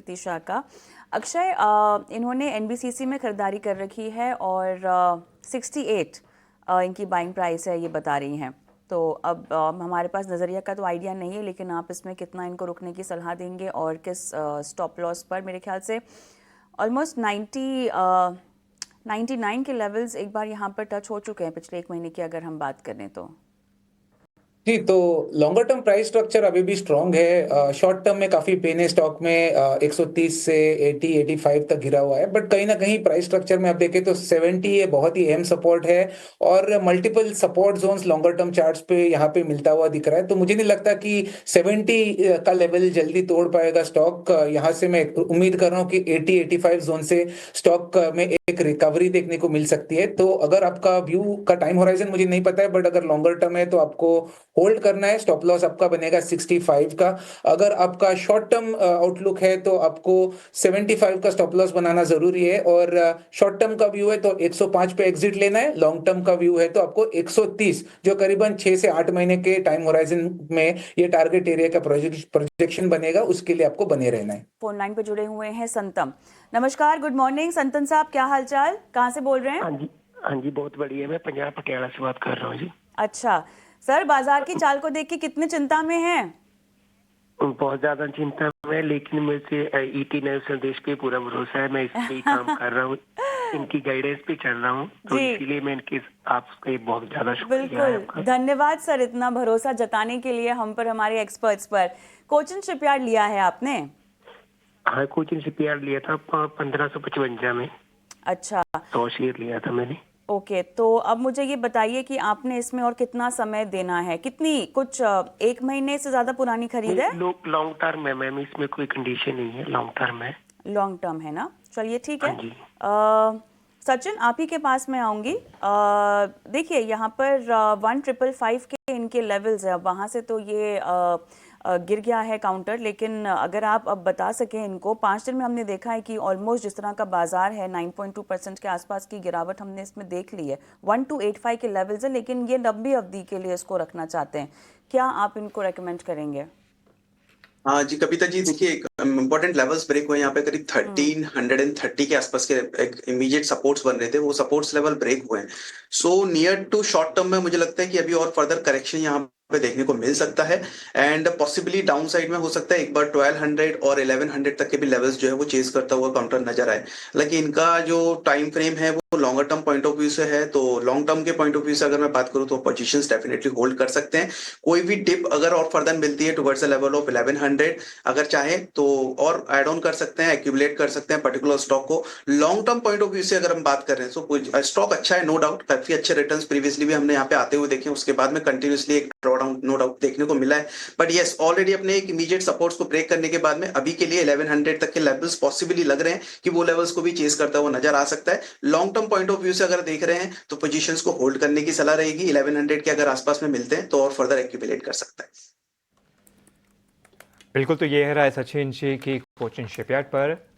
क्षिति शाह का। अक्षय, इन्होंने एनबीसीसी में खरीदारी कर रखी है और 68 इनकी बाइंग प्राइस है, ये बता रही हैं। तो अब हमारे पास नज़रिया का तो आइडिया नहीं है, लेकिन आप इसमें कितना इनको रुकने की सलाह देंगे और किस स्टॉप लॉस पर? मेरे ख्याल से ऑलमोस्ट 99 के लेवल्स एक बार यहाँ पर टच हो चुके हैं पिछले एक महीने की अगर हम बात करें तो। जी, तो लॉन्गर टर्म प्राइस स्ट्रक्चर अभी भी स्ट्रांग है। शॉर्ट टर्म में काफी पेन है स्टॉक में। 130 से 85 तक गिरा हुआ है, बट कहीं ना कहीं प्राइस स्ट्रक्चर में आप देखें तो 70 ये बहुत ही अहम सपोर्ट है और multiple support zones longer term charts पे यहाँ पे मिलता हुआ दिख रहा है। तो मुझे नहीं लगता कि 70 का लेवल जल्दी तोड़ पाएगा स्टॉक। यहाँ से मैं उम्मीद कर रहा हूँ कि 80-85 जोन से स्टॉक में एक रिकवरी देखने को मिल सकती है। तो अगर आपका व्यू का टाइम होराइजन मुझे नहीं पता है, बट अगर लॉन्गर टर्म है तो आपको होल्ड करना है। स्टॉप लॉस आपका बनेगा 65 का। अगर आपका शॉर्ट टर्म आउटलुक है तो आपको 75 का स्टॉप लॉस बनाना जरूरी है। और शॉर्ट टर्म का व्यू है तो 105 पे एग्जिट लेना है। लॉन्ग टर्म का व्यू है तो आपको 130, जो करीबन 6 से 8 महीने के टाइम होराइजन में ये टारगेट एरिया का प्रोजेक्शन बनेगा, उसके लिए आपको बने रहना है। फोन लाइन पे जुड़े हुए हैं संतम। नमस्कार, गुड मॉर्निंग संतन साहब, क्या हालचाल, कहाँ से बोल रहे हैं? हाँ जी, बहुत बढ़िया। मैं पंजाब पटियाला से बात कर रहा हूँ जी। अच्छा सर, बाजार की चाल को देख के कितने चिंता में हैं? बहुत ज्यादा चिंता में, लेकिन मेरे से ईटी नए संदेश पे पूरा भरोसा है। मैं इस पे ही काम कर रहा हूँ, इनकी गाइडेंस पे चल रहा हूँ, तो इसीलिए मैं इनके आपका बहुत ज्यादा शुक्रिया है आपका। धन्यवाद सर, इतना भरोसा जताने के लिए हम पर, हमारे एक्सपर्ट्स पर। कोचिन शिपयार्ड लिया है आपने? हाँ, कोचिन शिपयार्ड लिया था 1555 में। अच्छा, 100 शेयर लिया था मैंने। ओके, तो अब मुझे ये बताइए कि आपने इसमें और कितना समय देना है? कितनी, कुछ एक महीने से ज्यादा पुरानी खरीद है? लॉन्ग टर्म है मैम, इसमें कोई कंडीशन नहीं है, लॉन्ग टर्म है। लॉन्ग टर्म है ना, चलिए ठीक है। हाँ जी। सचिन, आप ही के पास मैं आऊंगी। देखिए यहाँ पर 1555 के इनके लेवल्स है, अब वहाँ से तो ये गिर गया है काउंटर। लेकिन अगर आप अब बता सकें इनको, 5 दिन में हमने देखा है कि ऑलमोस्ट जिस तरह का बाजार है 9.2% के आसपास की गिरावट हमने इसमें देख ली है। 1285 के लेवल्स है, लेकिन ये लंबी अवधि के लिए इसको रखना चाहते हैं, क्या आप इनको रेकमेंड करेंगे? हाँ जी कविता जी, देखिए एक इम्पोर्टेंट लेवल्स ब्रेक हुए यहाँ पे, करीब 1330 के आसपास के एक इमीडिएट सपोर्ट्स बन रहे थे, वो सपोर्ट्स लेवल ब्रेक हुए हैं। So near to short term में मुझे लगता है कि अभी और फर्दर करेक्शन यहाँ पे देखने को मिल सकता है। एंड पॉसिबली डाउन साइड में हो सकता है एक बार 1200 और 1100 तक के भी लेवल्स जो है वो चेज करता हुआ काउंटर नजर आए। हालांकि इनका जो टाइम फ्रेम है वो longer term point of view से है, तो लॉन्ग टर्म के पॉइंट ऑफ व्यू से अगर मैं बात करूं तो पोजीशंस डेफिनेटली होल्ड कर सकते हैं। कोई भी डिप अगर और फर्दर मिलती है टुवर्ड्स द लेवल ऑफ 1100, अगर चाहे तो और एड ऑन कर सकते हैं, एक्यूमुलेट कर सकते हैं पर्टिकुलर स्टॉक को। Long term point of view से अगर हम बात कर रहे हैं तो स्टॉक अच्छा है, नो डाउट, काफी अच्छे रिटर्न्स प्रीवियसली भी हमने यहाँ पे आते हुए देखे, उसके बाद में कंटिन्यूसली एक ड्रॉडाउन नो डाउट देखने को मिला है। बट यस, ऑलरेडी अपने एक इमीडिएट सपोर्ट्स को ब्रेक करने के बाद में अभी के लिए 1100 तक के लेवल्स पॉसिबली लग रहे हैं कि वो लेवल्स को भी चेस करता हुआ नजर आ सकता है। Long term point of view से अगर देख रहे हैं तो पोजीशंस को होल्ड करने की सलाह रहेगी। 1100 के अगर आसपास में मिलते हैं तो और फर्दर एक्यूमुलेट कर सकता है। बिल्कुल, तो ये है राय सचिन जी की कोचिन शिपयार्ड पर।